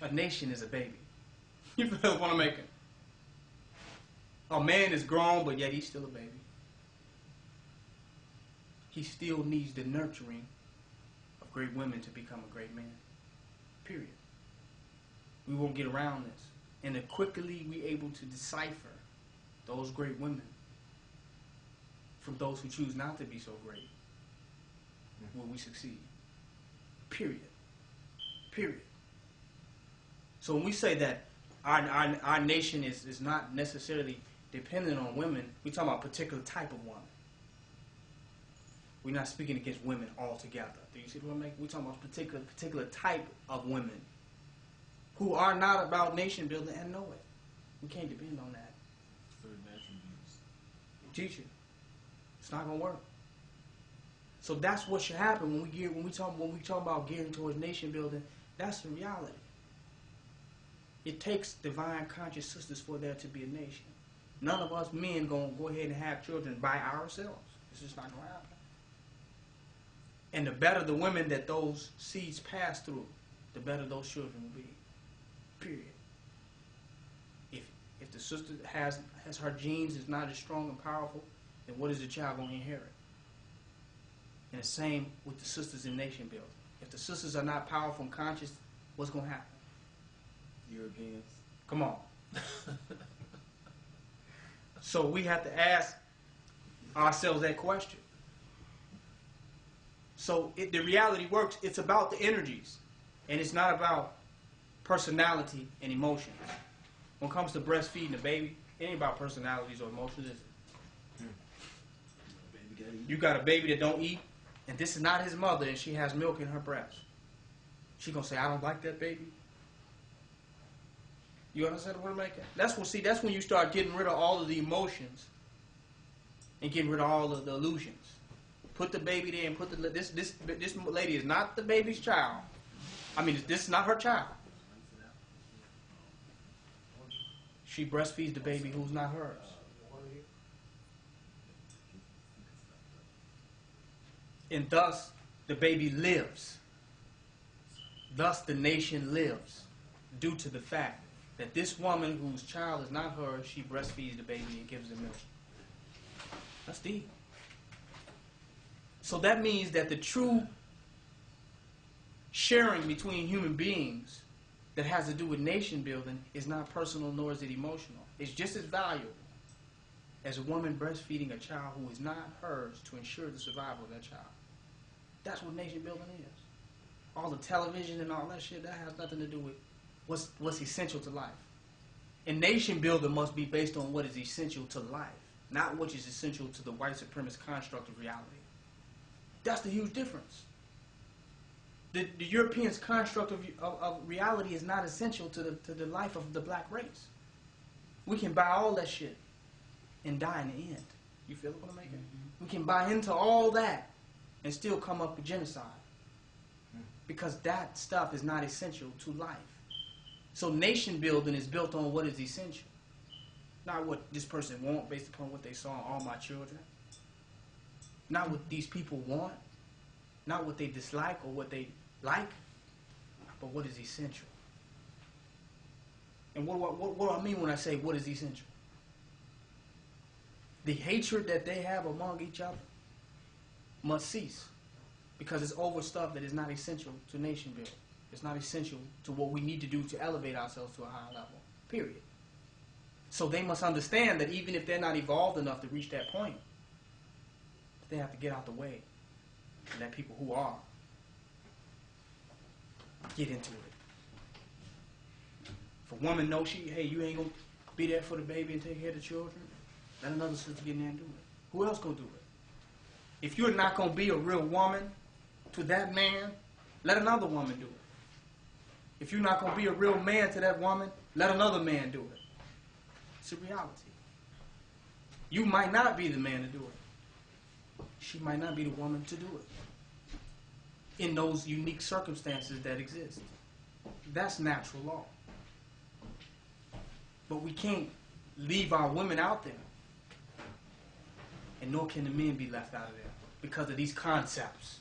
A nation is a baby. You feel what I'm making? A man is grown, but yet he's still a baby. He still needs the nurturing of great women to become a great man. Period. We won't get around this. And the quickly we able to decipher those great women from those who choose not to be so great, will we succeed. Period. Period. So when we say that our nation is not necessarily dependent on women, we're talking about a particular type of woman. We're not speaking against women altogether. Do you see what I'm making? We're talking about a particular type of women who are not about nation building and know it. We can't depend on that. Certain attributes. Teach you. It's not gonna work. So that's what should happen when we talk about gearing towards nation building. That's the reality. It takes divine conscious sisters for there to be a nation. None of us men gonna go ahead and have children by ourselves. It's just not gonna happen. And the better the women that those seeds pass through, the better those children will be. Period. If the sister has her genes is not as strong and powerful, then what is the child going to inherit? And the same with the sisters in nation building. If the sisters are not powerful and conscious, what's going to happen? Europeans. Come on. So we have to ask ourselves that question. So the reality works. It's about the energies, and it's not about personality and emotions. When it comes to breastfeeding a baby, it ain't about personalities or emotions, is it? You got a baby that don't eat, and this is not his mother, and she has milk in her breast. She gonna say, "I don't like that baby." You understand what I'm making? That's when you start getting rid of all of the emotions and getting rid of all of the illusions. Put the baby there and put this lady is not the baby's child. I mean, this is not her child. She breastfeeds the baby who's not hers. And thus, the baby lives. Thus, the nation lives due to the fact that this woman whose child is not hers, she breastfeeds the baby and gives the milk. That's deep. So that means that the true sharing between human beings that has to do with nation building is not personal nor is it emotional. It's just as valuable as a woman breastfeeding a child who is not hers to ensure the survival of that child. That's what nation building is. All the television and all that shit, that has nothing to do with what's essential to life. And nation building must be based on what is essential to life, not what is essential to the white supremacist construct of reality. That's the huge difference. The Europeans' construct of reality is not essential to the life of the black race. We can buy all that shit and die in the end. You feel what I'm making? Mm-hmm. We can buy into all that and still come up with genocide. Because that stuff is not essential to life. So nation building is built on what is essential. Not what this person wants based upon what they saw in All My Children. Not what these people want. Not what they dislike or what they like. But what is essential. And what do I mean when I say what is essential? The hatred that they have among each other must cease. Because it's over stuff that is not essential to nation building. It's not essential to what we need to do to elevate ourselves to a higher level. Period. So they must understand that even if they're not evolved enough to reach that point, they have to get out the way and let people who are get into it. If a woman knows hey, you ain't going to be there for the baby and take care of the children, let another sister get in there and do it. Who else going to do it? If you're not going to be a real woman to that man, let another woman do it. If you're not going to be a real man to that woman, let another man do it. It's a reality. You might not be the man to do it. She might not be the woman to do it. In those unique circumstances that exist. That's natural law. But we can't leave our women out there. And nor can the men be left out of there because of these concepts.